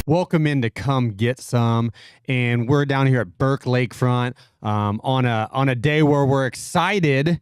welcome in to come get some. And we're down here at Burke Lakefront on a day where we're excited,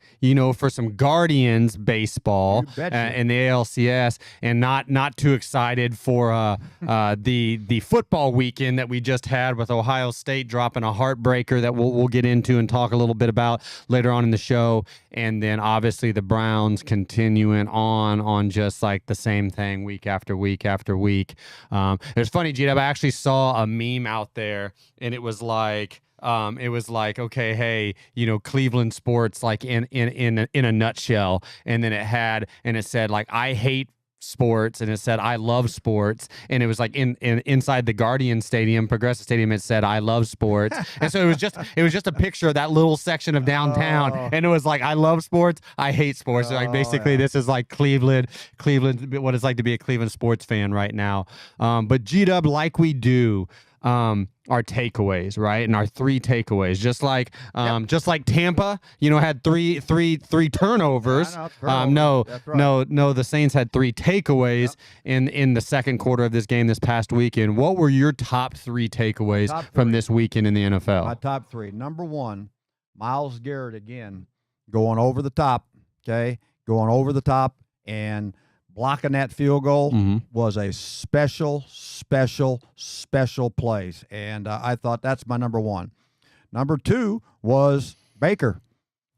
for some Guardians baseball in the ALCS, and not too excited for the football weekend that we just had with Ohio State dropping a heartbreaker that we'll get into and talk a little bit about later on in the show. And then obviously the Browns continuing on just like the same thing week after week after week. It's funny, G-Dub, I actually saw a meme out there, and it was like, okay, hey, Cleveland sports, like in a nutshell. And then it said like, I hate sports, and it said I love sports, and it was like inside the Guardian Stadium, Progressive Stadium, it said I love sports. And so it was just a picture of that little section of downtown, and it was like I love sports, I hate sports. So like basically this is like Cleveland, what it's like to be a Cleveland sports fan right now. But G-Dub, like we do our takeaways, right? And our 3 takeaways, just like Tampa, had three turnovers. No, the Saints had 3 takeaways in the second quarter of this game this past weekend. What were your top 3 takeaways from this weekend in the NFL? My top 3. Number 1, Myles Garrett again going over the top. Okay, going over the top and blocking that field goal was a special place, and I thought that's my number 1. Number 2 was Baker,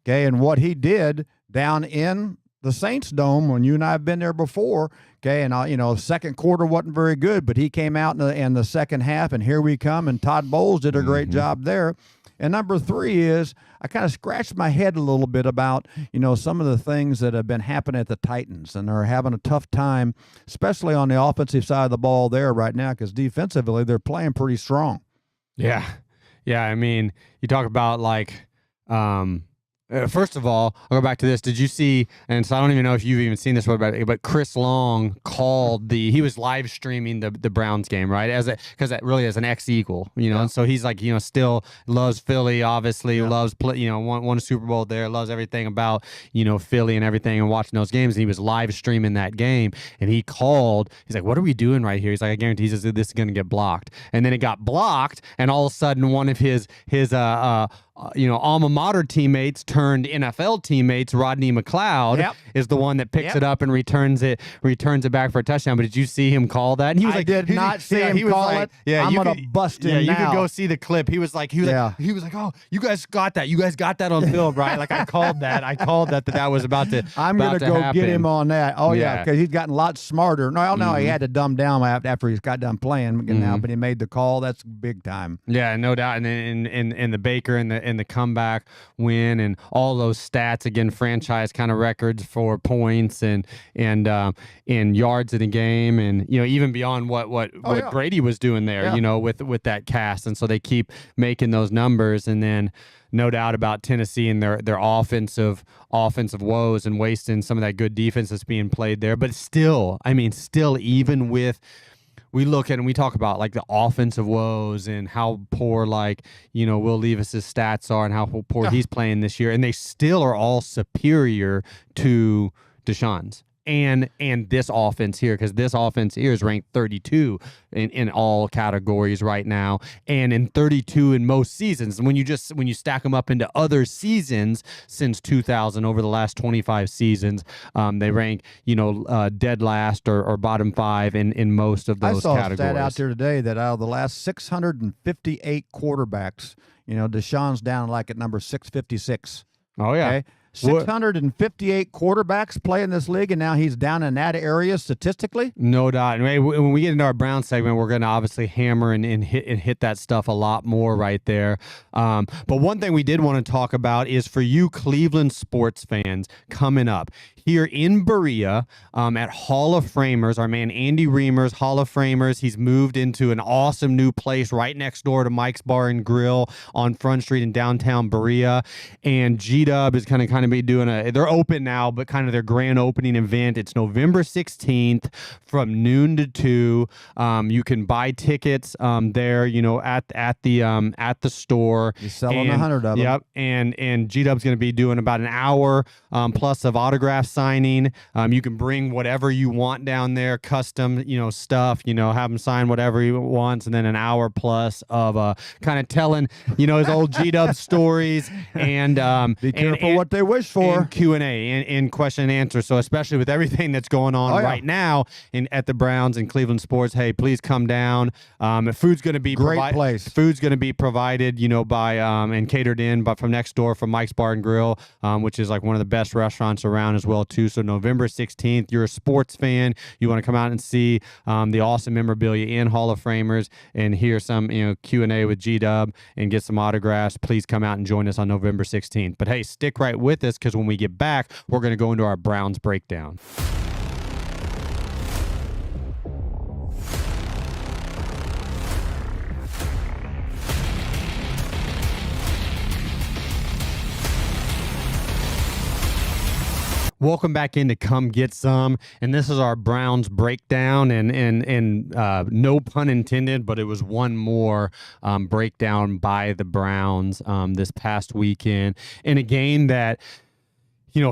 okay, and what he did down in the Saints Dome when you and I have been there before, okay, and second quarter wasn't very good, but he came out in the second half, and here we come, and Todd Bowles did a great job there. And number 3 is I kind of scratched my head a little bit about, some of the things that have been happening at the Titans, and they're having a tough time, especially on the offensive side of the ball there right now, because defensively they're playing pretty strong. Yeah. I mean, you talk about like, first of all, I'll go back to this. Did you see, and so I don't even know if you've even seen this, but Chris Long called he was live streaming the Browns game, right? Because that really is an ex-Eagle, and so he's like, still loves Philly, obviously, loves, won a Super Bowl there, loves everything about, Philly and everything, and watching those games. And he was live streaming that game, and he's like, what are we doing right here? He's like, I guarantee this is going to get blocked. And then it got blocked, and all of a sudden one of his alma mater teammates turned NFL teammates, Rodney McLeod, is the one that picks it up and returns it back for a touchdown. But did you see him call that? And he was I did not see him call it. Yeah, I'm gonna bust him now. You could go see the clip. He was like, oh, you guys got that. You guys got that on film, right? Like I called that. That was about to. I'm gonna go happen. Get him on that. Oh yeah, because he's gotten a lot smarter. No, he had to dumb down after he's got done playing now, but he made the call. That's big time. Yeah, no doubt. And then in the Baker and the comeback win and all those stats, again, franchise kind of records for points and in yards in the game, and even beyond what Brady was doing there, with that cast. And so they keep making those numbers. And then no doubt about Tennessee and their offensive woes and wasting some of that good defense that's being played there. But still, even with, we look at and we talk about like the offensive woes and how poor Will Levis's stats are and how poor he's playing this year, and they still are all superior to Deshaun's and this offense here, because this offense here is ranked 32 in all categories right now, and in 32 in most seasons. And when you stack them up into other seasons since 2000, over the last 25 seasons, they rank dead last or bottom 5 in most of those categories. I saw a stat out there today that out of the last 658 quarterbacks, Deshaun's down like at number 656. Oh yeah. Okay? 658 quarterbacks play in this league, and now he's down in that area statistically. No doubt. When we get into our Brown segment, we're going to obviously hammer and hit that stuff a lot more right there. But one thing we did want to talk about is for you Cleveland sports fans coming up here in Berea at Hall of Framers. Our man Andy Reamer's Hall of Framers. He's moved into an awesome new place right next door to Mike's Bar and Grill on Front Street in downtown Berea. And G-Dub is kind of kind of be doing they're open now, but kind of their grand opening event. It's November 16th from noon to 2. You can buy tickets there, at the store. You're selling 100 of them. Yep. And G-Dub's going to be doing about an hour plus of autograph signing. You can bring whatever you want down there, custom, stuff, have him sign whatever he wants, and then an hour plus of kind of telling, his old G-Dub stories and be careful what they wish for. And Q&A and question and answer. So especially with everything that's going on right now at the Browns and Cleveland sports, hey, please come down. Food's going to be great place. Food's going to be provided, by and catered in, but from next door from Mike's Bar and Grill, which is like one of the best restaurants around as well too. So November 16th, you're a sports fan, you want to come out and see the awesome memorabilia and Hall of Framers and hear some Q&A with G-Dub and get some autographs. Please come out and join us on November 16th. But hey, stick right with us, because when we get back, we're going to go into our Browns breakdown. Welcome back in to Come Get Some, and this is our Browns breakdown, and no pun intended, but it was one more breakdown by the Browns this past weekend in a game that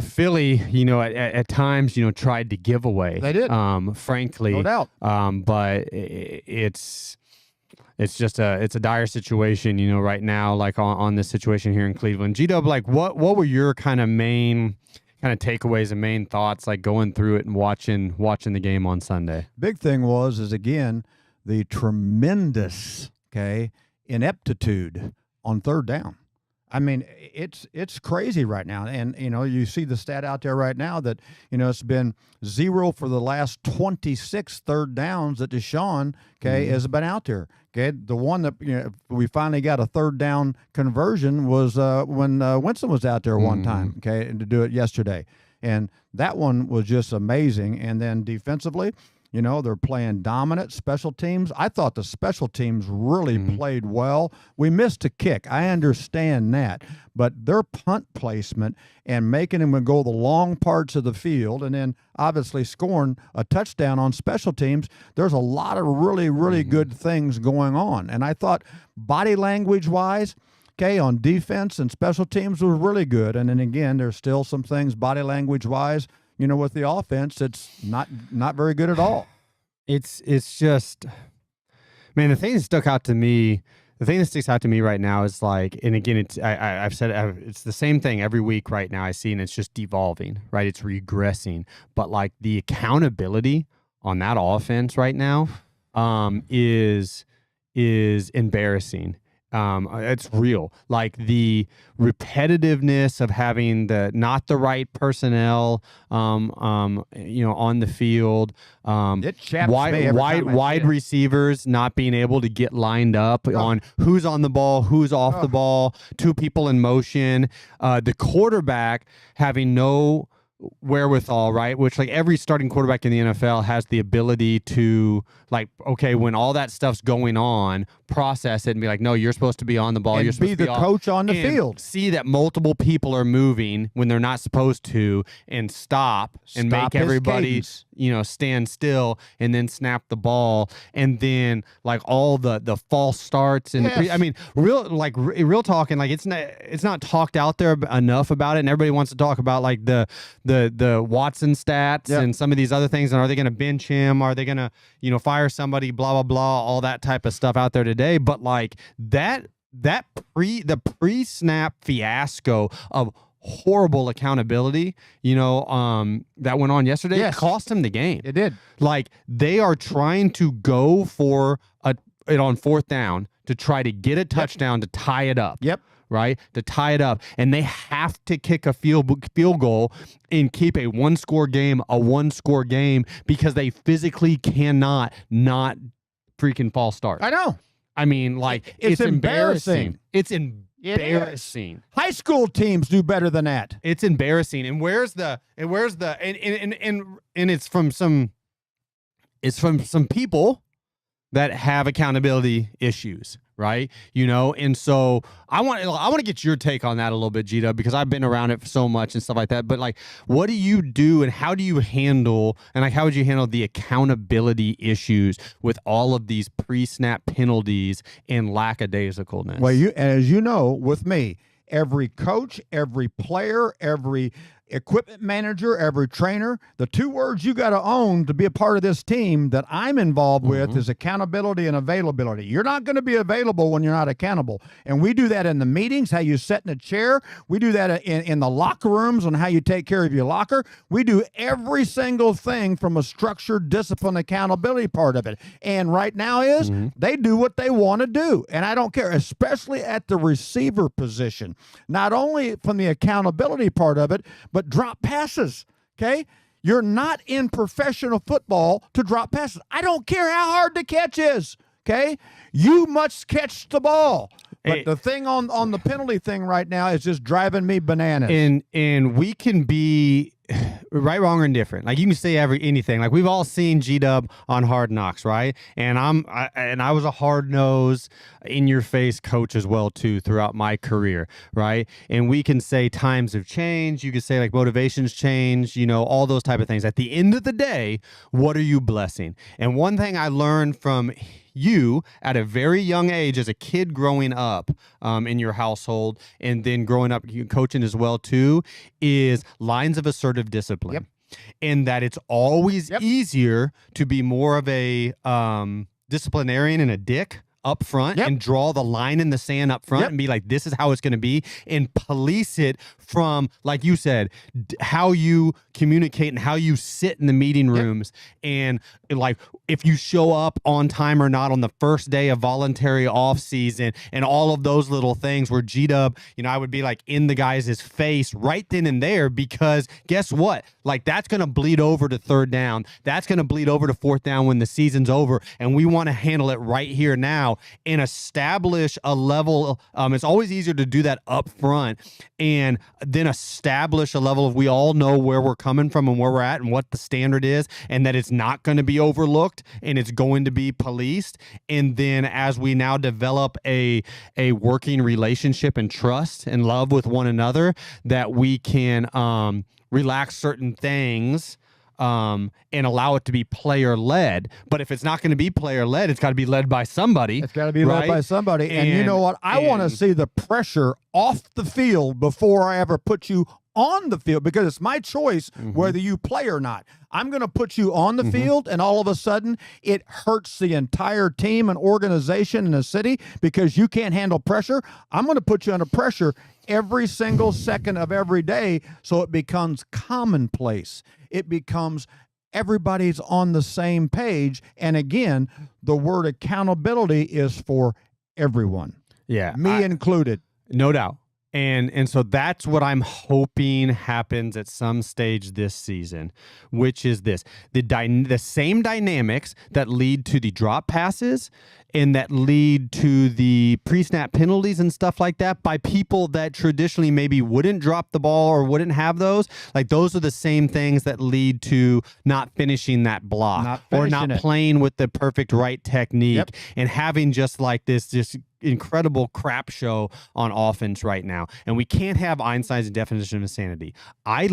Philly, at times, tried to give away. They did, frankly, no doubt. But it's just it's a dire situation, right now, like on this situation here in Cleveland. G-Dub, like what were your kind of main takeaways and main thoughts, like going through it and watching the game on Sunday? Big thing is again the tremendous ineptitude on third down. I mean, it's crazy right now, and you see the stat out there right now that it's been 0 for the last 26 third downs that Deshaun has been out there. The one that we finally got a third down conversion was when Winston was out there one time, and to do it yesterday, and that one was just amazing. And then defensively, they're playing dominant. Special teams, I thought the special teams really played well. We missed a kick. I understand that. But their punt placement and making them go the long parts of the field and then obviously scoring a touchdown on special teams, there's a lot of really, really good things going on. And I thought body language-wise, on defense and special teams was really good. And then again, there's still some things body language-wise, with the offense, it's not very good at all. It's just, man, the thing that sticks out to me right now is like, and again, I've said it's the same thing every week right now I see, and it's just devolving, right? It's regressing. But like the accountability on that offense right now is embarrassing. It's real. Like the repetitiveness of having not the right personnel, on the field. It chaps me every time wide receivers not being able to get lined up on who's on the ball, who's off the ball, two people in motion. The quarterback having no wherewithal, right? Which like every starting quarterback in the NFL has the ability to when all that stuff's going on, process it and be like, no, you're supposed to be on the ball. And you're supposed be to be the coach on the and field. See that multiple people are moving when they're not supposed to, and stop and make everybody stand still, and then snap the ball, and then like all the false starts and real talking, like it's not talked out there enough about it, and everybody wants to talk about like the Watson stats and some of these other things, and are they going to bench him? Are they going to fire somebody? Blah blah blah, all that type of stuff out there today. But like the pre-snap fiasco of horrible accountability, that went on yesterday. It cost him the game. It did. Like they are trying to go for it on fourth down to try to get a touchdown to tie it up. Yep. Right? To tie it up. And they have to kick a field goal and keep a one-score game because they physically cannot not freaking false start. I know. I mean, like, it's embarrassing. It's embarrassing. High school teams do better than that. It's embarrassing. And it's from some people that have accountability issues, right? And so I want to get your take on that a little bit, Gita, because I've been around it so much and stuff like that. But like, what do you do, and how do you handle, and like, how would you handle the accountability issues with all of these pre-snap penalties and lackadaisicalness? Well, as you know, with me, every coach, every player, every equipment manager, every trainer, the two words you got to own to be a part of this team that I'm involved with is accountability and availability. You're not going to be available when you're not accountable. And we do that in the meetings, how you sit in a chair. We do that in the locker rooms on how you take care of your locker. We do every single thing from a structured discipline accountability part of it. And right now is they do what they want to do. And I don't care, especially at the receiver position. Not only from the accountability part of it, but drop passes, okay? You're not in professional football to drop passes. I don't care how hard the catch is, okay? You must catch the ball. But the thing on the penalty thing right now is just driving me bananas. And we can be right, wrong, or indifferent. Like, you can say anything. Like, we've all seen G-Dub on Hard Knocks, right? And I was a hard-nosed, in-your-face coach as well too throughout my career, right? And we can say times have changed. You can say like motivations change, all those type of things. At the end of the day, what are you blessing? And one thing I learned from you at a very young age as a kid growing up in your household, and then growing up coaching as well too, is lines of assertive discipline. And that it's always easier to be more of a disciplinarian and a dick up front and draw the line in the sand up front and be like, this is how it's going to be, and police it from, like you said, how you communicate and how you sit in the meeting rooms. And like, if you show up on time or not on the first day of voluntary off season, and all of those little things where G-Dub, I would be like in the guy's face right then and there, because guess what? Like, that's going to bleed over to third down. That's going to bleed over to fourth down when the season's over. And we want to handle it right here now and establish a level. It's always easier to do that up front, and then establish a level of, we all know where we're coming from and where we're at and what the standard is, and that it's not going to be overlooked and it's going to be policed. And then as we now develop a working relationship and trust and love with one another, that we can relax certain things and allow it to be player-led. But if it's not going to be player-led, it's got to be led by somebody. It's got to be led by somebody. And you know what? I want to see the pressure off the field before I ever put you on the field, because it's my choice whether you play or not. I'm going to put you on the field, and all of a sudden it hurts the entire team and organization in the city because you can't handle pressure. I'm going to put you under pressure every single second of every day, so it becomes commonplace. It becomes everybody's on the same page. And again, the word accountability is for everyone. Yeah. Me included. No doubt. And so that's what I'm hoping happens at some stage this season, which is this: the same dynamics that lead to the drop passes and that lead to the pre-snap penalties and stuff like that by people that traditionally maybe wouldn't drop the ball or wouldn't have those. Like, those are the same things that lead to not finishing that block or not playing with the perfect right technique and having just like this incredible crap show on offense right now. And we can't have Einstein's definition of insanity. I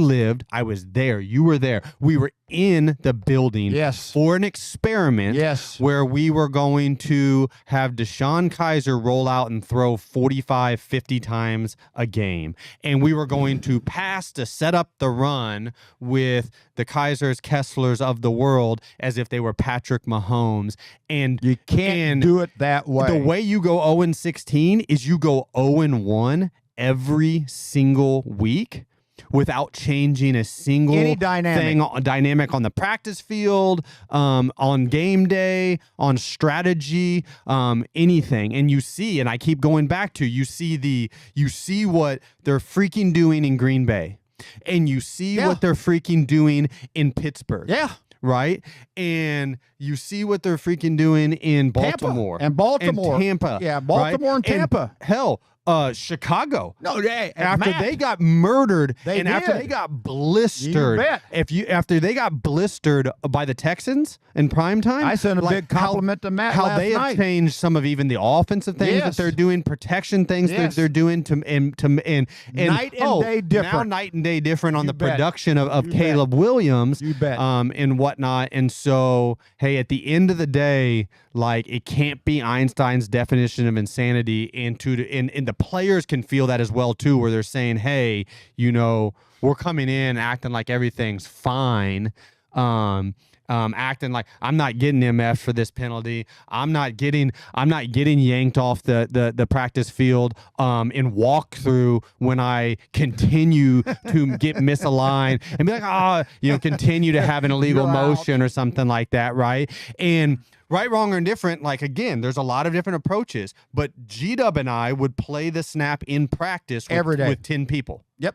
was there, you were there. We were in the building for an experiment where we were going to have Deshaun Kaiser roll out and throw 45, 50 times a game. And we were going to pass to set up the run with the Kaisers, Kesslers of the world as if they were Patrick Mahomes. And you can't do it that way. The way you go 0-16 is you go 0-1 every single week without changing a single dynamic on the practice field, on game day, on strategy, anything. And you see, and I keep going back to, you see what they're freaking doing in Green Bay, and you see what they're freaking doing in Pittsburgh. Right? And you see what they're freaking doing in Baltimore. And Baltimore. And Tampa. Yeah, Baltimore and Tampa. And hell, Chicago. No, After they got murdered after they got blistered. You bet. After they got blistered by the Texans in prime time. I sent a big compliment to Matt how last they have night. changed some of even the offensive things that they're doing, protection things that they're doing and night and day different. Now night and day different on the bet. production of Caleb Williams. You bet. And whatnot. And so, hey, at the end of the day, like, it can't be Einstein's definition of insanity, and the players can feel that as well too, where they're saying, hey, you know, we're coming in acting like everything's fine, acting like I'm not getting MF for this penalty. I'm not getting yanked off the practice field in walkthrough when I continue to get misaligned and be like, continue to have an illegal motion or something like that, right? And right, wrong, or indifferent, like, again, there's a lot of different approaches, but G-Dub and I would play the snap in practice every day with 10 people. Yep.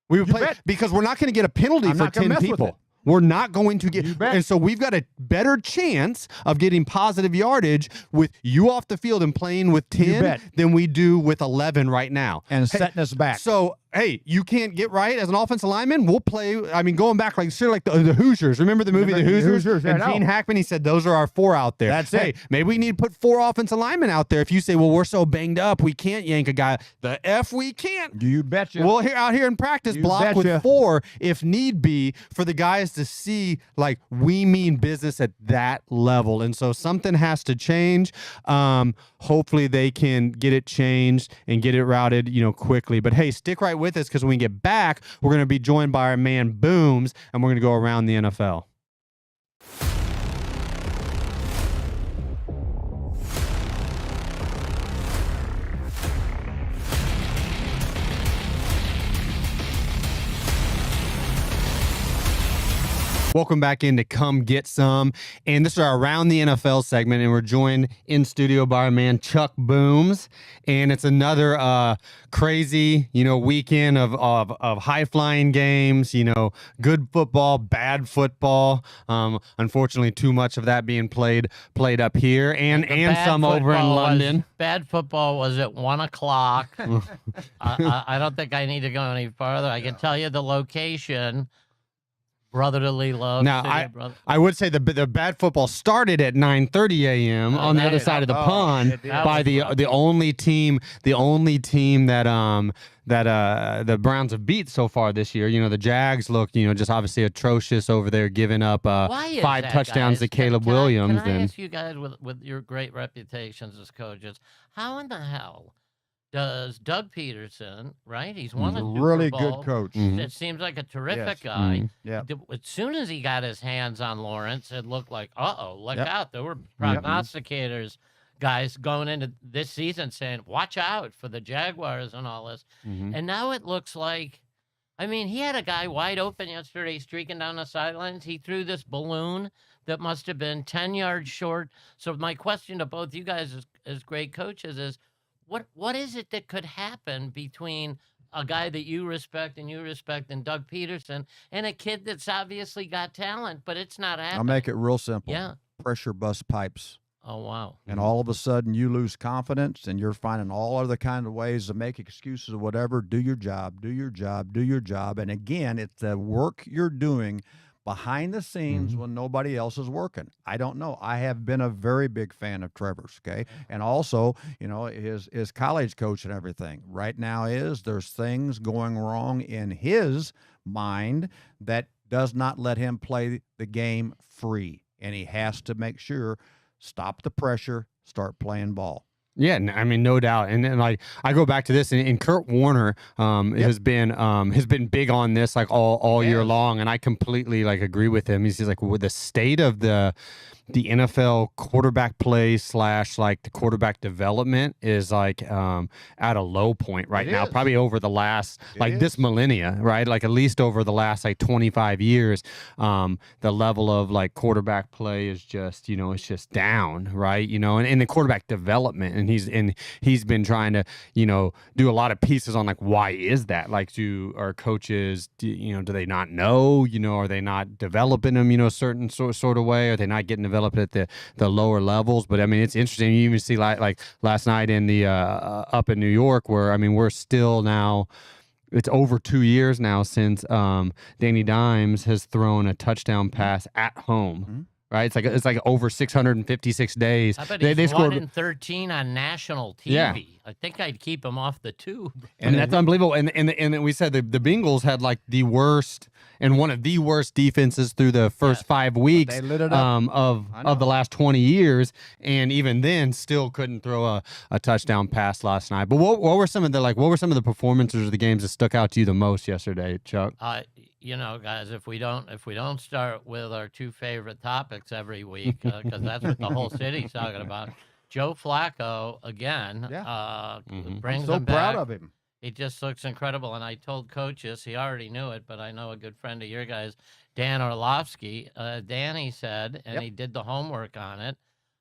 We would play because we're not going to get a penalty for 10 people. We're not going to get, and so we've got a better chance of getting positive yardage with you off the field and playing with 10 than we do with 11 right now. And setting us back. So, hey, you can't get right as an offensive lineman. We'll play. I mean, going back like the Hoosiers. Remember the movie The Hoosiers? And Gene Hackman, he said those are our 4 out there. That's it. Maybe we need to put 4 offensive linemen out there. If you say, well, we're so banged up, we can't yank a guy. The F we can't. You betcha. We'll out here in practice block with 4 if need be for the guys to see like we mean business at that level. And so something has to change. Hopefully they can get it changed and get it routed, quickly. But hey, stick right with us, because when we get back, we're going to be joined by our man Booms, and we're going to go around the NFL. Welcome back in to Come Get Some. And this is our Around the NFL segment, and we're joined in studio by our man Chuck Booms. And it's another crazy, weekend of high-flying games, good football, bad football. Unfortunately, too much of that being played up here, and some over in London. Bad football was at 1 o'clock. I don't think I need to go any further. I can tell you the location. Brotherly love. Now, I would say the bad football started at 9:30 a.m. on the other side of the pond by the only team that the Browns have beat so far this year. The Jags look, just obviously atrocious over there, giving up 5 touchdowns to Caleb Williams. Can I ask you guys, with your great reputations as coaches, how in the hell does Doug Peterson, right? He's won a Super really Bowl. good coach. It seems like a terrific guy. Yeah. As soon as he got his hands on Lawrence, it looked like, look out. There were prognosticators, guys, going into this season saying, watch out for the Jaguars and all this. And now it looks like, he had a guy wide open yesterday streaking down the sidelines. He threw this balloon that must have been 10 yards short. So my question to both you guys as great coaches is, what is it that could happen between a guy that you respect and Doug Peterson and a kid that's obviously got talent, but it's not happening? I'll make it real simple. Yeah. Pressure bust pipes. Oh, wow. And all of a sudden you lose confidence, and you're finding all other kind of ways to make excuses or whatever. Do your job. And again, it's the work you're doing behind the scenes when nobody else is working. I don't know. I have been a very big fan of Trevor's, okay? And also, his college coach and everything. Right now there's things going wrong in his mind that does not let him play the game free. And he has to make sure, stop the pressure, start playing ball. Yeah, no doubt, and like I go back to this, and Kurt Warner has been big on this like all year long, and I completely agree with him. He's like, with the state of the NFL quarterback play / the quarterback development is at a low point right now, probably over the last this millennia, right? At least over the last 25 years, the level of quarterback play is just it's just down, right? And the quarterback development, and he's been trying to do a lot of pieces on why is that? Do our coaches do they not know? Are they not developing them a certain sort of way? Are they not getting developed develop at the lower levels. But I mean, it's interesting. You even see like last night in the up in New York, where I mean, we're still now. It's over 2 years now since Danny Dimes has thrown a touchdown pass at home. Mm-hmm. Right, it's like over 656 days. I bet they he's scored 1-13 on national TV. Yeah. I think I'd keep him off the tube. And that's unbelievable. And we said the Bengals had like the worst and one of the worst defenses through the first 5 weeks they lit it up. Of the last 20 years, and even then still couldn't throw a touchdown pass last night. But what were some of the performances of the games that stuck out to you the most yesterday, Chuck? You know, guys, if we don't start with our 2 favorite topics every week, because that's what the whole city's talking about. Joe Flacco again brings I'm so him back. proud of him. He just looks incredible. And I told coaches, he already knew it, but I know a good friend of your guys, Dan Orlovsky. Danny said, and he did the homework on it,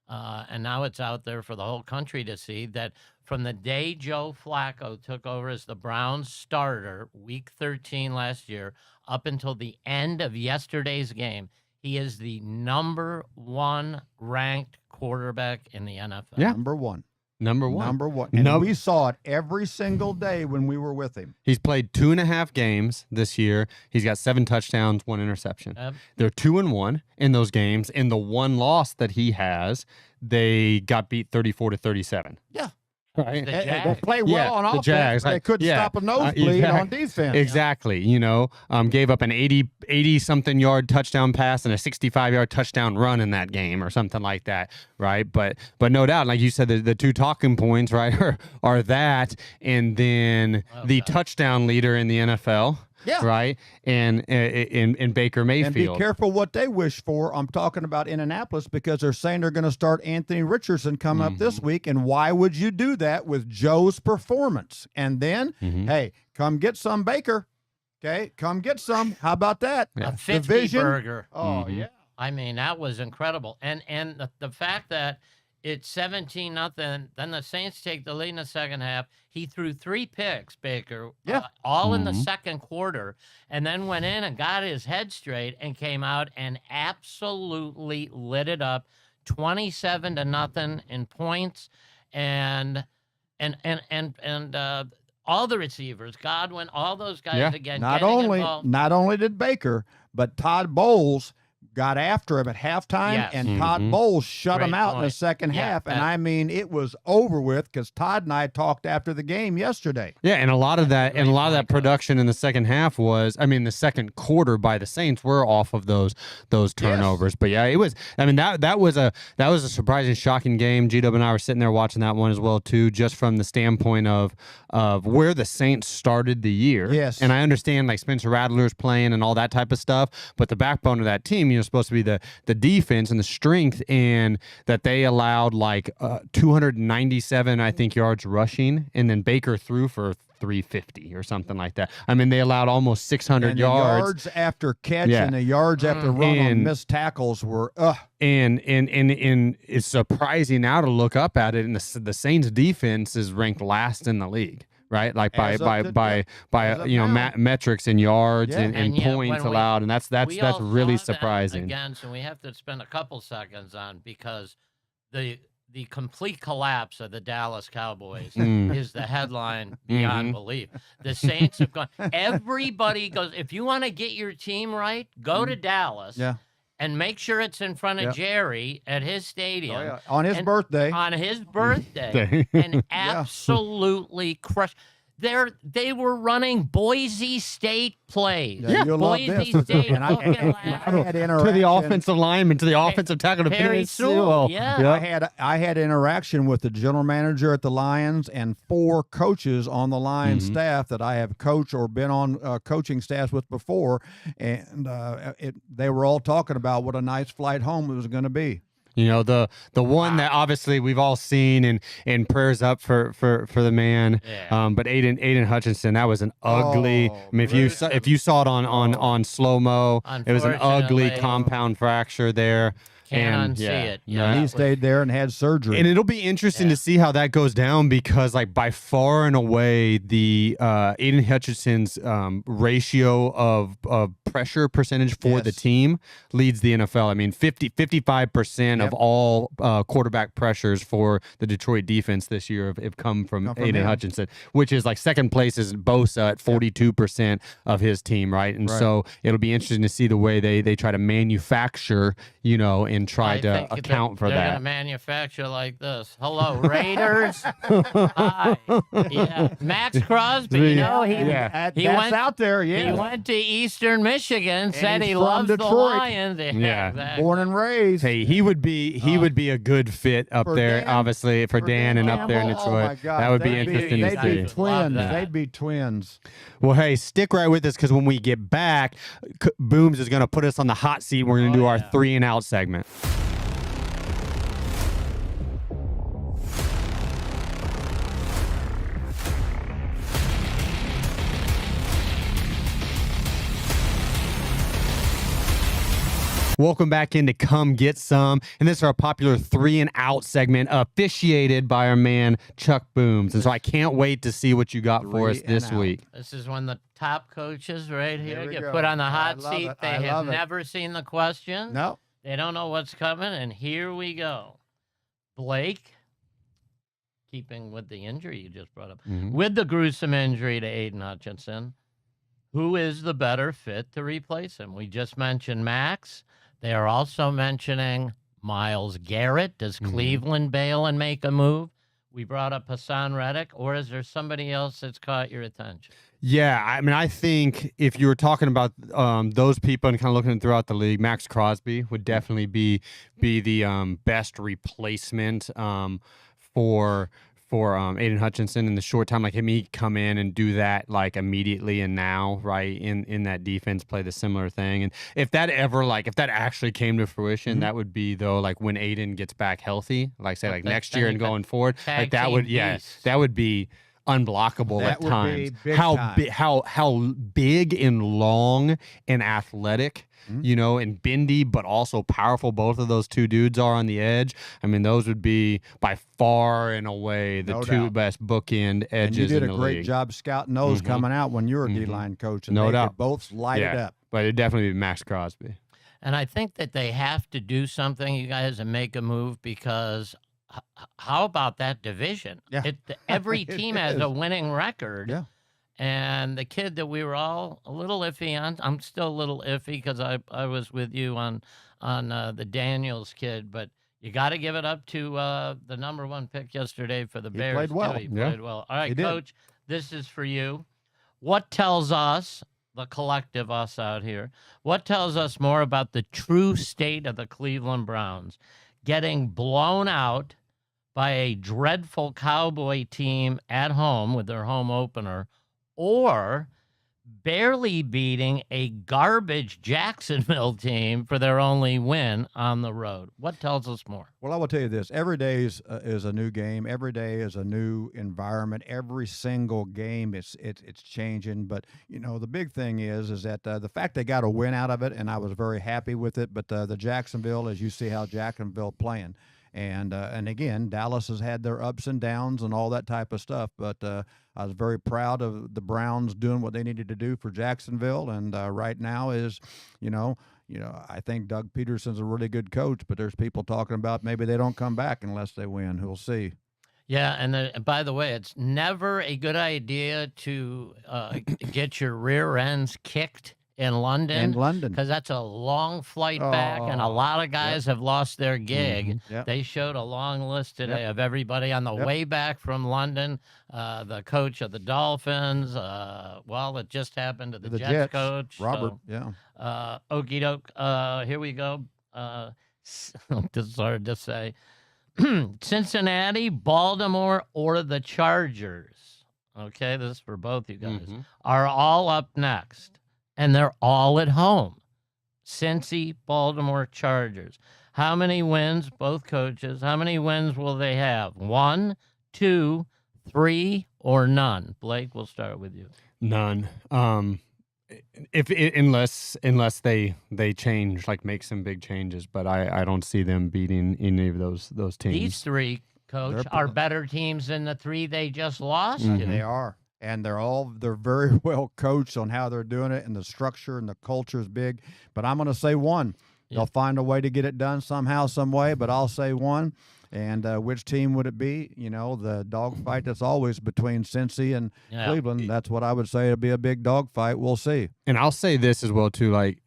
and now it's out there for the whole country to see, that from the day Joe Flacco took over as the Browns starter, week 13 last year, up until the end of yesterday's game, he is the number 1 ranked quarterback in the NFL. Yeah. Number one. Number one. And we saw it every single day when we were with him. He's played 2.5 games this year. He's got 7 touchdowns, 1 interception. Yep. They're 2-1 in those games. In the one loss that he has, they got beat 34-37. Yeah. The Right. Jags. They play well on the offense. Jags. They couldn't stop a nosebleed on defense. Exactly. You know, gave up an 80-something yard touchdown pass and a 65-yard touchdown run in that game or something like that, right? But no doubt, like you said, the 2 talking points, right, are that and then the touchdown leader in the NFL. Yeah. Right. And in Baker Mayfield. And be careful what they wish for. I'm talking about Indianapolis because they're saying they're going to start Anthony Richardson come up this week. And why would you do that with Joe's performance? And then, hey, come get some Baker. Okay, come get some. How about that? A 50 burger. Oh, yeah. I mean, that was incredible. And the fact that it's 17-0, then the Saints take the lead in the second half. He threw 3 picks, Baker, all in the second quarter, and then went in and got his head straight and came out and absolutely lit it up, 27-0 in points, and all the receivers, Godwin, all those guys again. Not involved. only did Baker, but Todd Bowles got after him at halftime, and Todd Bowles shut him out in the second half. And I mean, it was over with because Todd and I talked after the game yesterday. Yeah, and a lot of that production in the second half was, I mean, the second quarter by the Saints were off of those turnovers. But yeah, it was. I mean, that was a surprising, shocking game. G-Dub and I were sitting there watching that one as well too, just from the standpoint of where the Saints started the year. Yes, and I understand like Spencer Rattler's playing and all that type of stuff, but the backbone of that team, you know, supposed to be the defense and the strength, and that they allowed like 297 I think yards rushing, and then Baker threw for 350 or something like that. I mean, they allowed almost 600 and yards. The yards after catch and the yards after run on missed tackles were and it's surprising now to look up at it, and the Saints defense is ranked last in the league. Right, like by you know metrics and yards and points allowed, and that's really surprising. Again, so we have to spend a couple seconds on, because the complete collapse of the Dallas Cowboys is the headline beyond belief. The Saints have gone. Everybody goes, if you want to get your team right, go to Dallas. Yeah. And make sure it's in front of Jerry at his stadium. On his birthday. On his birthday. And absolutely crush. They were running Boise State plays. Yeah, you'll Boise love this. State. And I had to the offensive lineman, to the offensive tackle, to Perry Sewell. Sewell. Yeah. I had interaction with the general manager at the Lions and 4 coaches on the Lions staff that I have coached or been on coaching staffs with before, and they were all talking about what a nice flight home it was going to be. You know, the one that obviously we've all seen, and prayers up for the man. Yeah. But Aiden Hutchinson, that was an ugly. I mean, if you saw it on slow mo, it was an ugly compound fracture there. Can't unsee it. Yeah, he stayed there and had surgery. And it'll be interesting to see how that goes down because, like, by far and away, the Aiden Hutchinson's ratio of pressure percentage for the team leads the NFL. I mean, 55% of all quarterback pressures for the Detroit defense this year have come from Aiden Hutchinson, which is like second place is Bosa at 42% of his team, right? And so it'll be interesting to see the way they try to manufacture, you know, and try to account for they're that. They're going to manufacture like this. Hello, Raiders. Hi. Yeah. Max Crosby, you know, he went out there, He went to Eastern Michigan, said he from loves Detroit. the Lions. Yeah. Exactly. Born and raised. Hey, he would be a good fit up there, Dan? obviously, for Dan and up there in Oh, Detroit. my God. That would be interesting to They'd see. be twins. that. They'd be twins. Well, hey, stick right with us because when we get back, Booms is going to put us on the hot seat. We're going to do our 3 and Out segment. Welcome back into Come Get Some. And this is our popular 3 and Out segment officiated by our man, Chuck Booms. And so I can't wait to see what you got for us this week. This is when the top coaches right here get go. put on the hot love seat. it. They I have love it. never seen the question. No. They don't know what's coming. And here we go. Blake, keeping with the injury you just brought up, with the gruesome injury to Aiden Hutchinson, who is the better fit to replace him? We just mentioned Max. They are also mentioning Myles Garrett. Does Cleveland bail and make a move? We brought up Hassan Reddick, or is there somebody else that's caught your attention? Yeah, I mean, I think if you were talking about those people and kind of looking throughout the league, Max Crosby would definitely be the best replacement for Aiden Hutchinson in the short time. Like him, he come in and do that like immediately and now, right? In that defense, play the similar thing. And if that actually came to fruition, that would be though like when Aiden gets back healthy, like say like next year and going forward, like that would that would be unblockable That at would times. be big time. How big and long and athletic, you know, and bendy, but also powerful both of those two dudes are on the edge. I mean, those would be by far and away the two best bookend edges And you did in a the great league. job scouting those coming out when you were a D-line coach. And No they doubt. could both light it up. But it'd definitely be Max Crosby. And I think that they have to do something, you guys, and make a move because how about that division? Yeah. Every It team has is. a winning record. Yeah. And the kid that we were all a little iffy on, I'm still a little iffy because I was with you on the Daniels kid, but you got to give it up to the number 1 pick yesterday for the Bears. played well. Too. He Yeah. played well. All right, He did. Coach, this is for you. What tells us, the collective us out here, what tells us more about the true state of the Cleveland Browns? Getting blown out by a dreadful Cowboy team at home with their home opener, or barely beating a garbage Jacksonville team for their only win on the road? What tells us more? Well, I will tell you this. Every day is a new game. Every day is a new environment. Every single game, it's changing. But, you know, the big thing is that the fact they got a win out of it, and I was very happy with it, but the Jacksonville, as you see how Jacksonville playing. And again, Dallas has had their ups and downs and all that type of stuff. But I was very proud of the Browns doing what they needed to do for Jacksonville. And right now is, you know, I think Doug Peterson's a really good coach. But there's people talking about maybe they don't come back unless they win. We'll see. Yeah, and by the way, it's never a good idea to get your rear ends kicked in London. Because that's a long flight back, and a lot of guys have lost their gig. They showed a long list today of everybody on the way back from London. The coach of the Dolphins. Well, it just happened to the Jets coach. Robert, Okie doke. Here we go. This is hard to say. Cincinnati, Baltimore, or the Chargers. Okay, this is for both you guys. Are all up next. And they're all at home. Cincy, Baltimore, Chargers. How many wins, both coaches, how many wins will they have? 1, 2, 3, or none? Blake, we'll start with you. None. unless they change, like make some big changes, but I don't see them beating any of those teams. These three, Coach, are better teams than the three they just lost to. They are. And they're very well coached on how they're doing it, and the structure and the culture is big. But I'm going to say one. They'll find a way to get it done somehow, some way, but I'll say one. And which team would it be? You know, the dogfight that's always between Cincy and Cleveland. That's what I would say. It'll be a big dogfight. We'll see. And I'll say this as well, too. Like,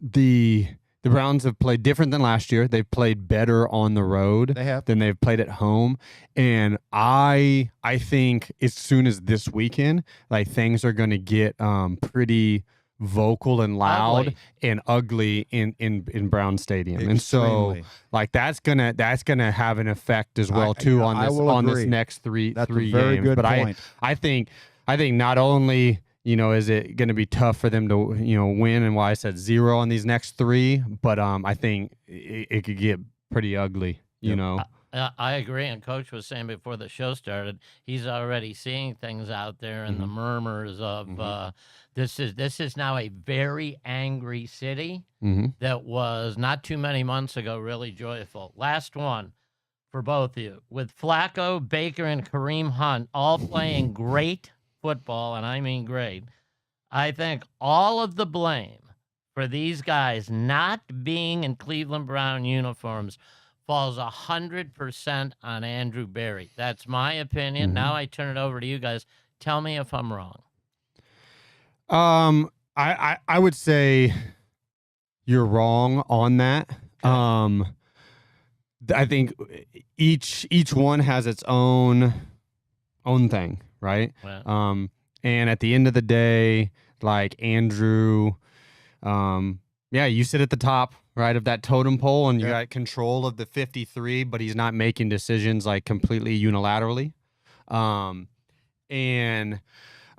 the Browns have played different than last year. They've played better on the road than they've played at home. And I think as soon as this weekend, like, things are going to get pretty vocal and loud and ugly in Brown Stadium. Extremely. And so, like, that's gonna have an effect as well too on this next three That's three a very games. good But point. I think not only, you know, is it going to be tough for them to, you know, win, and why I said 0 on these next 3, but I think it could get pretty ugly, you know. I agree. And Coach was saying before the show started, he's already seeing things out there and the murmurs of this is now a very angry city that was not too many months ago really joyful. Last one for both of you. With Flacco, Baker, and Kareem Hunt all playing great football, and I mean great, I think all of the blame for these guys not being in Cleveland Brown uniforms falls 100% on Andrew Berry. That's my opinion. Now I turn it over to you guys. Tell me if I'm wrong. I would say you're wrong on that. Okay. I think each one has its own thing, right? Yeah. And at the end of the day, like Andrew, you sit at the top, right, of that totem pole, and you got control of the 53, but he's not making decisions like completely unilaterally.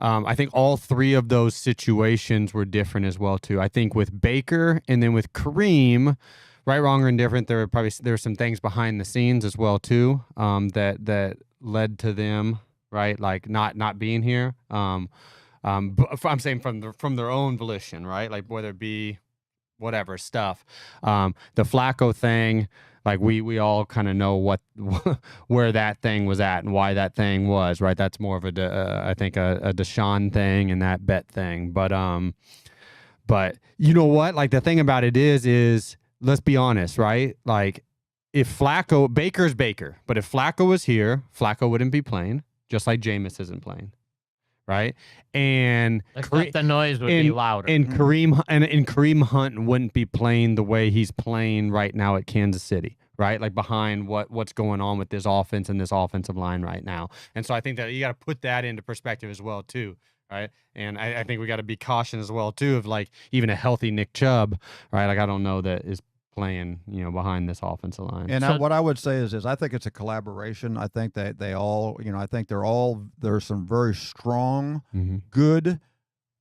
I think all 3 of those situations were different as well too. I think with Baker and then with Kareem, right, wrong, or indifferent, there were some things behind the scenes as well too, that led to them, right, like not being here. But I'm saying from their own volition, right, like whether it be whatever stuff. The Flacco thing, like we all kind of know where that thing was at and why that thing was, right? That's more of I think a Deshaun thing and that bet thing. But you know what? Like, the thing about it is let's be honest, right? Like, if Baker's Baker, but if Flacco was here, Flacco wouldn't be playing, just like Jameis isn't playing. Right, and the noise would be louder. And Kareem Hunt wouldn't be playing the way he's playing right now at Kansas City, right? Like, behind what's going on with this offense and this offensive line right now. And so I think that you got to put that into perspective as well too, right? And I think we got to be cautious as well too of, like, even a healthy Nick Chubb, right? Like, I don't know that is playing, you know, behind this offensive line. And what I would say is I think it's a collaboration. I think that they all, you know, I think there's some very strong, good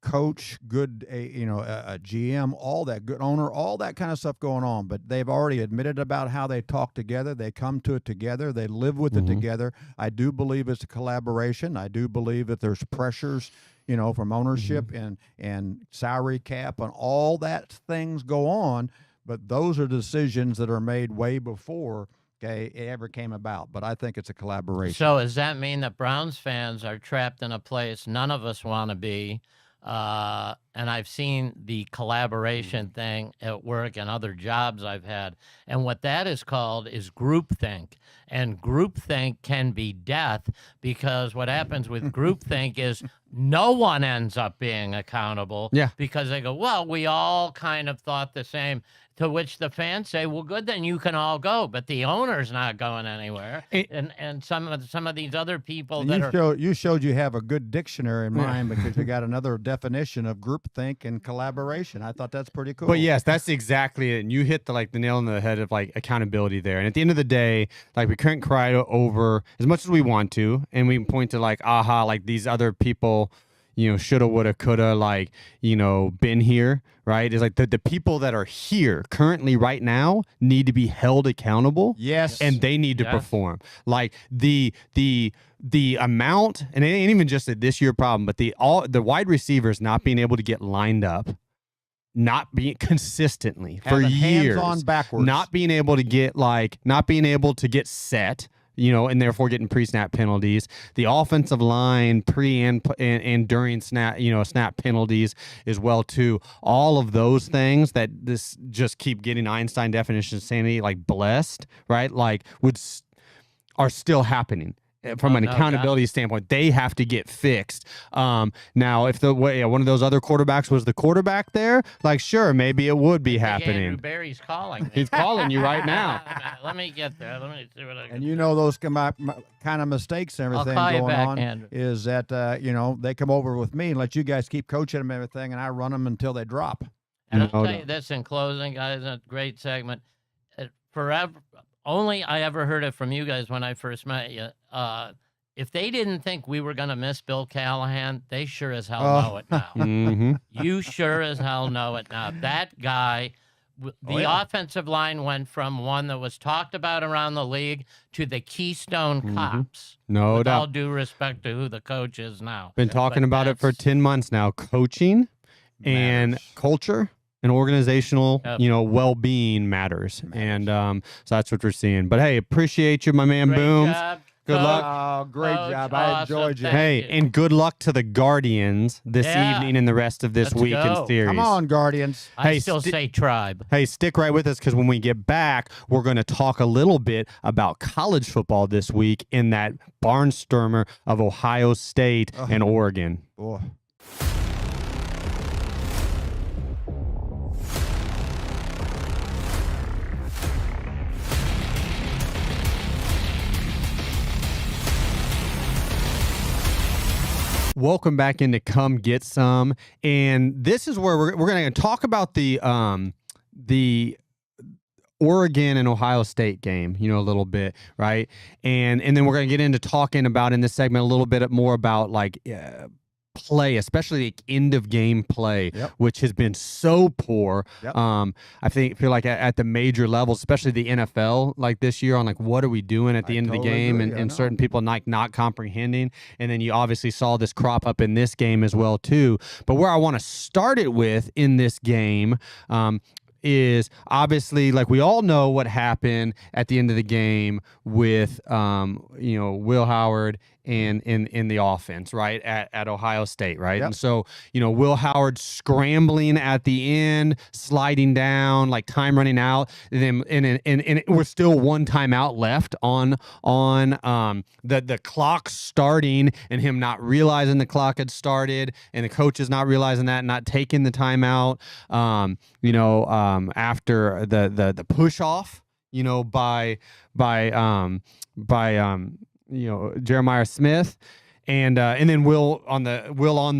coach, good, a GM, all that, good owner, all that kind of stuff going on. But they've already admitted about how they talk together. They come to it together. They live with it together. I do believe it's a collaboration. I do believe that there's pressures, you know, from ownership and salary cap and all that things go on. But those are decisions that are made way before it ever came about. But I think it's a collaboration. So does that mean that Browns fans are trapped in a place none of us want to be? And I've seen the collaboration thing at work and other jobs I've had. And what that is called is groupthink. And groupthink can be death, because what happens with groupthink is no one ends up being accountable. Yeah. Because they go, well, we all kind of thought the same. To which the fans say, well, good, then you can all go. But the owner's not going anywhere. And some of these other people you showed you have a good dictionary in mind, because you got another definition of groupthink and collaboration. I thought that's pretty cool. But yes, that's exactly it. And you hit the nail on the head of, like, accountability there. And at the end of the day, like, we couldn't cry over as much as we want to, and we can point to, like, like, these other people, shoulda, woulda, coulda, like, been here, right? It's like the people that are here currently right now need to be held accountable. Yes. And they need to perform. Like the amount, and it ain't even just a this year problem, but the wide receivers not being able to get lined up, not being consistently for years, hands on backwards, not being able to get set, and therefore getting pre-snap penalties. The offensive line pre and during snap, snap penalties as well too. All of those things that this just keep getting Einstein definition of sanity, like blessed, right? Like are still happening. From an accountability standpoint, they have to get fixed. Now, if one of those other quarterbacks was the quarterback there, like, sure, maybe it would be happening. Andrew Barry's calling me. He's calling you right now. Let me get there. Let me see what I can. And those kind of mistakes and everything going on Andrew. is that they come over with me and let you guys keep coaching them and everything, and I run them until they drop. And I'll tell you this in closing, guys, a great segment. Forever. Only I ever heard it from you guys when I first met you. If they didn't think we were going to miss Bill Callahan, they sure as hell know it now. Mm-hmm. You sure as hell know it now. That guy, the offensive line went from one that was talked about around the league to the Keystone Cops. No with doubt. all due respect to who the coach is now. Been talking about it for 10 months now. Coaching and culture and organizational, well-being matters. And so that's what we're seeing. But hey, appreciate you, my man. Great Booms. job, Good luck. Oh, great Coach, job. I enjoyed you. awesome. Hey, you. and good luck to the Guardians this evening and the rest of this Let's week go. in series. Come on, Guardians. I Hey, still say tribe. Hey, stick right with us because when we get back, we're going to talk a little bit about college football this week in that barnstormer of Ohio State and Oregon. Oh. Welcome back into Come Get Some, and this is where we're going to talk about the Oregon and Ohio State game, a little bit, right? And then we're going to get into talking about in this segment a little bit more about like play, especially the end of game play, which has been so poor. I feel like at the major levels, especially the NFL, like this year, on like what are we doing at the end of the game, and certain people not comprehending. And then you obviously saw this crop up in this game as well too. But where I want to start it with in this game is obviously, like, we all know what happened at the end of the game with Will Howard and in the offense, right, at Ohio State, right? And so, Will Howard scrambling at the end, sliding down, like time running out, and we're still one timeout left on the clock starting, and him not realizing the clock had started, and the coaches not realizing that, not taking the timeout, after the push off, by Jeremiah Smith, and then Will on the one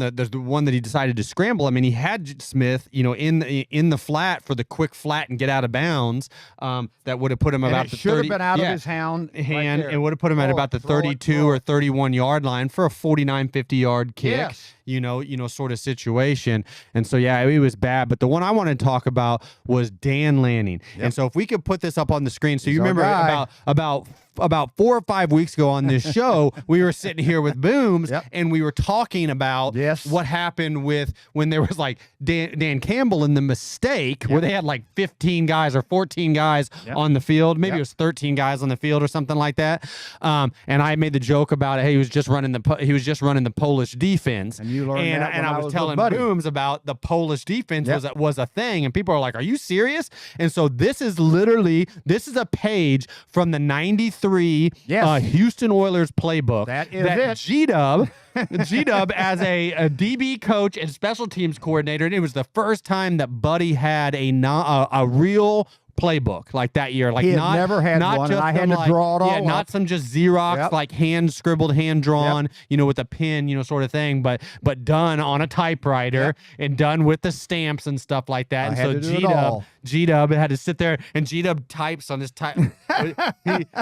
that he decided to scramble. I mean, he had Smith, in the flat for the quick flat and get out of bounds. That would have put him about the 30. Should have been out of his hand. It would have put him at about the 32 or 31 yard line for a 49, 50 yard kick. Sort of situation. And so, it was bad. But the one I wanted to talk about was Dan Lanning. And so if we could put this up on the screen. So you remember about 4 or 5 weeks ago on this show, we were sitting here with Booms and we were talking about what happened with when there was like Dan Campbell and the mistake where they had like 15 guys or 14 guys on the field. Maybe it was 13 guys on the field or something like that. And I made the joke about, hey, he was just running the Polish defense. And you learned that when I was telling Booms about the Polish defense was a thing, and people are like, "Are you serious?" And so this is a page from the '93 Houston Oilers playbook. That is it. G-Dub as a DB coach and special teams coordinator, and it was the first time that Buddy had a real playbook like that year. Like, he had never had one, and I had to draw it all up. Not some just Xerox, like hand scribbled, hand drawn, with a pen, sort of thing, but done on a typewriter and done with the stamps and stuff like that. And so G-Dub had to sit there, and G-Dub types on his type.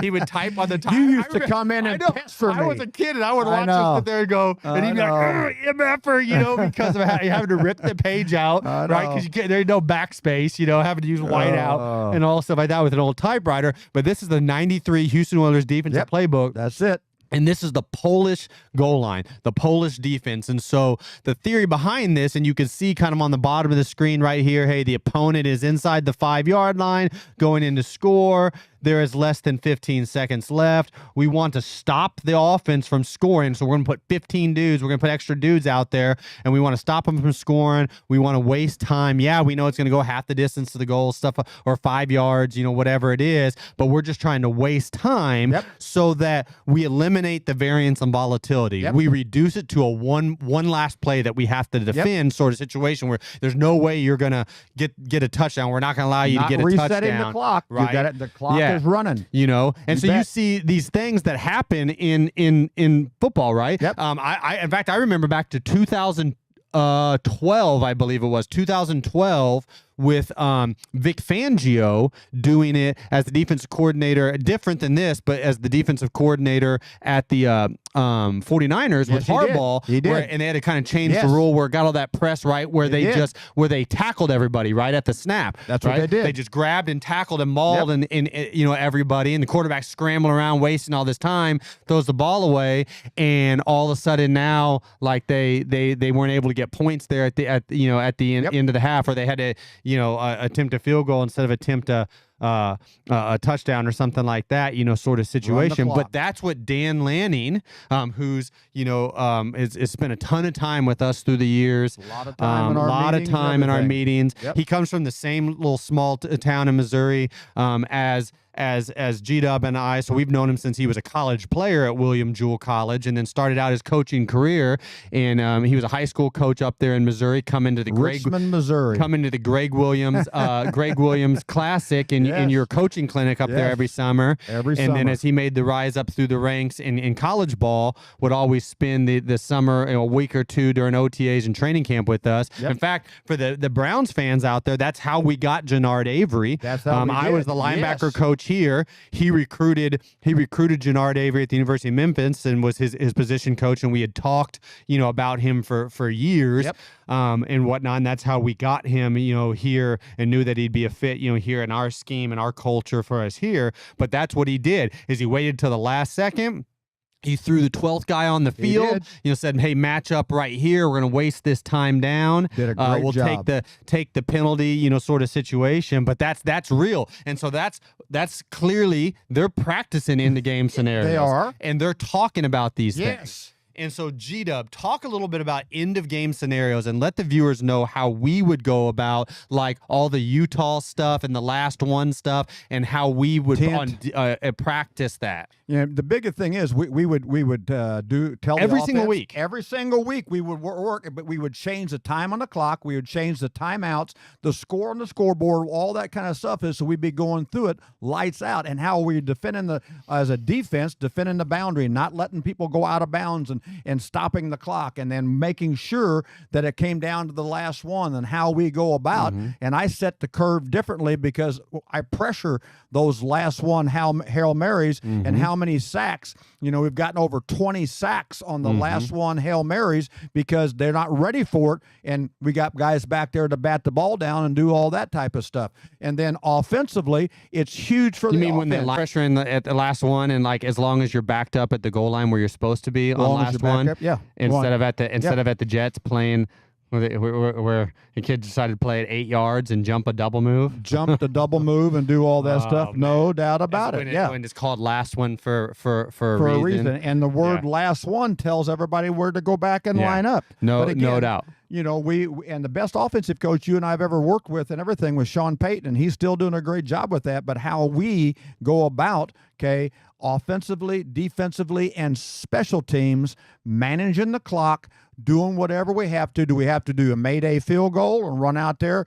he would type on the type. You used to come in and pester me. I was a kid, and I would watch him sit there and go, and he'd be like, MFer, you know, because of having to rip the page out, right? Because there's no backspace, you know, having to use whiteout and all stuff like that with an old typewriter. But this is the 93 Houston Oilers defensive playbook. That's it. And this is the Polish goal line, the Polish defense. And so the theory behind this, and you can see kind of on the bottom of the screen right here, hey, the opponent is inside the 5-yard line going in to score. There is less than 15 seconds left. We want to stop the offense from scoring. So we're going to put 15 dudes. We're going to put extra dudes out there, and we want to stop them from scoring. We want to waste time. Yeah, we know it's going to go half the distance to the goal, stuff, or 5 yards, you know, whatever it is. But we're just trying to waste time so that we eliminate the variance and volatility. We reduce it to a one last play that we have to defend sort of situation where there's no way you're going to get a touchdown. We're not going to allow you to get a touchdown. Resetting the clock. Right? You got it. The clock is running, you know, and you see these things that happen in football, right? In fact, I remember back to 2012, I believe it was 2012, with Vic Fangio doing it as the defensive coordinator, different than this, but as the defensive coordinator at the 49ers with Harbaugh. He did. And they had to kind of change the rule where it got all that press, right, where they tackled everybody right at the snap. That's what they did. They just grabbed and tackled and mauled and you know, everybody, and the quarterback scrambling around, wasting all this time, throws the ball away, and all of a sudden now, like they weren't able to get points there at the end of the half, or they had to, you know, attempt a field goal instead of attempt a touchdown or something like that, you know, sort of situation. But that's what Dan Lanning, who's, you know, has spent a ton of time with us through the years. A lot of time in our meetings. He comes from the same little small town in Missouri as G-Dub and I. So we've known him since he was a college player at William Jewell College, and then started out his coaching career. And he was a high school coach up there in Missouri, coming to the Richmond, Missouri. Coming to the Gregg Williams Classic in your coaching clinic up there every summer. Then as he made the rise up through the ranks in college ball, would always spend the summer, you know, a week or two during OTAs and training camp with us. In fact, for the Browns fans out there, that's how we got Jannard Avery. That's how I was the linebacker coach here. He recruited Jannard Avery at the University of Memphis and was his position coach, and we had talked, you know, about him for years and whatnot. And that's how we got him, you know, here, and knew that he'd be a fit, you know, here in our scheme and our culture for us here. But that's what he did, is he waited till the last second. He threw the 12th guy on the field, you know, said, hey, match up right here. We're going to waste this time down. Did a great job. Take the penalty, you know, sort of situation. But that's real. And so that's clearly they're practicing in the game scenarios. They are. And they're talking about these things. And so, G-Dub, talk a little bit about end-of-game scenarios and let the viewers know how we would go about, like, all the Utah stuff and the last one stuff, and how we would practice that. Yeah, the biggest thing is we would tell every the single offense, week. Every single week we would work, but we would change the time on the clock. We would change the timeouts, the score on the scoreboard, all that kind of stuff is. So we'd be going through it, lights out, and how we defending as a defense, defending the boundary, not letting people go out of bounds, and stopping the clock, and then making sure that it came down to the last one, and how we go about. And I set the curve differently because I pressure those last one Hail Marys and how many sacks. You know, we've gotten over 20 sacks on the last one Hail Marys because they're not ready for it, and we got guys back there to bat the ball down and do all that type of stuff. And then offensively, it's huge for the offense. You mean when the pressure at the last one, and like as long as you're backed up at the goal line where you're supposed to be on last one, instead of at the Jets playing where the kid decided to play at 8 yards and jump a double move, and do all that stuff. No doubt about it. And it's called last one for a reason. And the word last one tells everybody where to go back and line up. No doubt. You know, and the best offensive coach you and I have ever worked with and everything was Sean Payton, and he's still doing a great job with that. But how we go about, offensively, defensively, and special teams, managing the clock, doing whatever we have to. Do we have to do a Mayday field goal and run out there,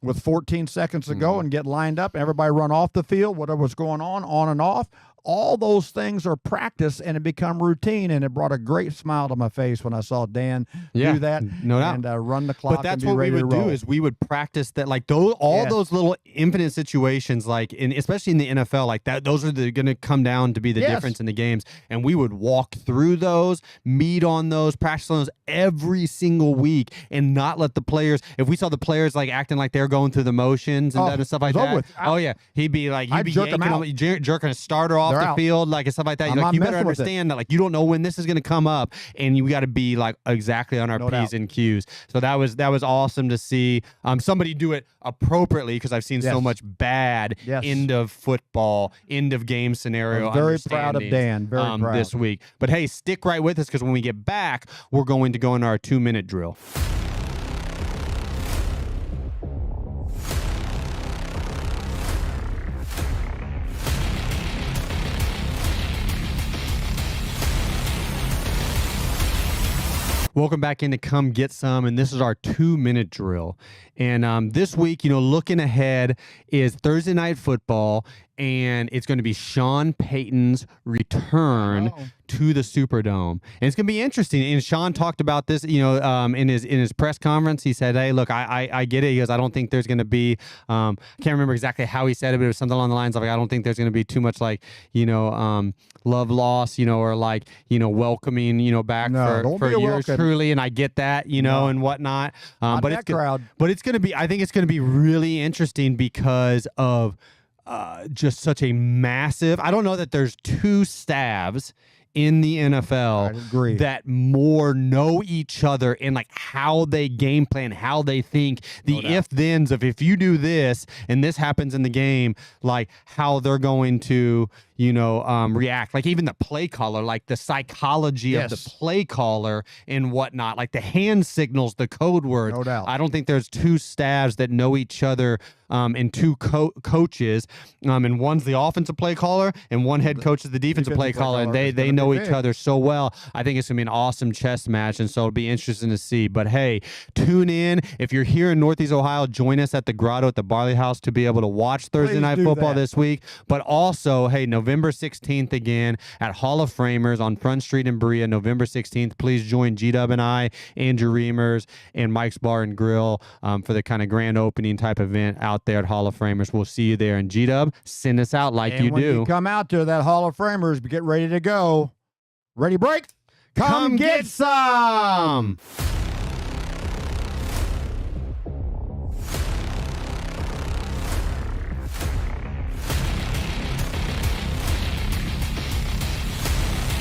with 14 seconds to go and get lined up, and everybody run off the field, whatever's going on and off? all those things are practice and it become routine. And it brought a great smile to my face when I saw Dan do that. No doubt. And run the clock. But that's and be what we ready would to do roll. is we would practice that, like those little infinite situations, like especially in the NFL, like that. Those are going to come down to be the difference in the games, and we would walk through those, meet on those, practice on those every single week, and not let the players. If we saw the players like acting like they're going through the motions and stuff like that, he'd be like, he'd be jerking a starter off the field, like and stuff like that. You better understand that, like you don't know when this is going to come up, and you got to be like exactly on our P's and Q's. So that was awesome to see somebody do it appropriately, because I've seen so much bad end of football, end of game scenario. I'm very proud of Dan. Very proud this week. But hey, stick right with us, because when we get back, we're going to go into our 2-minute drill. Welcome back into Come Get Some, and this is our 2-minute drill. And this week, looking ahead is Thursday Night Football, and it's going to be Sean Payton's return to the Superdome. And it's going to be interesting. And Sean talked about this, in his press conference. He said, hey, look, I get it. He goes, I don't think there's going to be, I can't remember exactly how he said it, but it was something along the lines of, like, I don't think there's going to be too much, like, love loss, or like, welcoming, back for yours truly. And I get that, and whatnot. But it's going to be, I think it's going to be really interesting because of just such a massive, I don't know that there's two staffs in the NFL that more know each other and like how they game plan, how they think, the if-thens of if you do this and this happens in the game, like how they're going to, react. Like even the play caller, like the psychology of the play caller and whatnot, like the hand signals, the code words. No doubt. I don't think there's two staffs that know each other and two coaches, and one's the offensive play caller and one head coach is the defensive play caller, and they know each other so well. I think it's gonna be an awesome chess match, and so it'll be interesting to see. But hey, tune in if you're here in Northeast Ohio. Join us at the Grotto at the Barley House to be able to watch Thursday Night Football this week. But also, hey, November 16th again at Hall of Framers on Front Street in Berea. November 16th. Please join G-Dub and I, Andrew Reimers, and Mike's Bar and Grill for the kind of grand opening type event out there at Hall of Framers. We'll see you there. And G-Dub, send us out like you do. When you come out to that Hall of Framers, get ready to go. Ready, break? Come get some!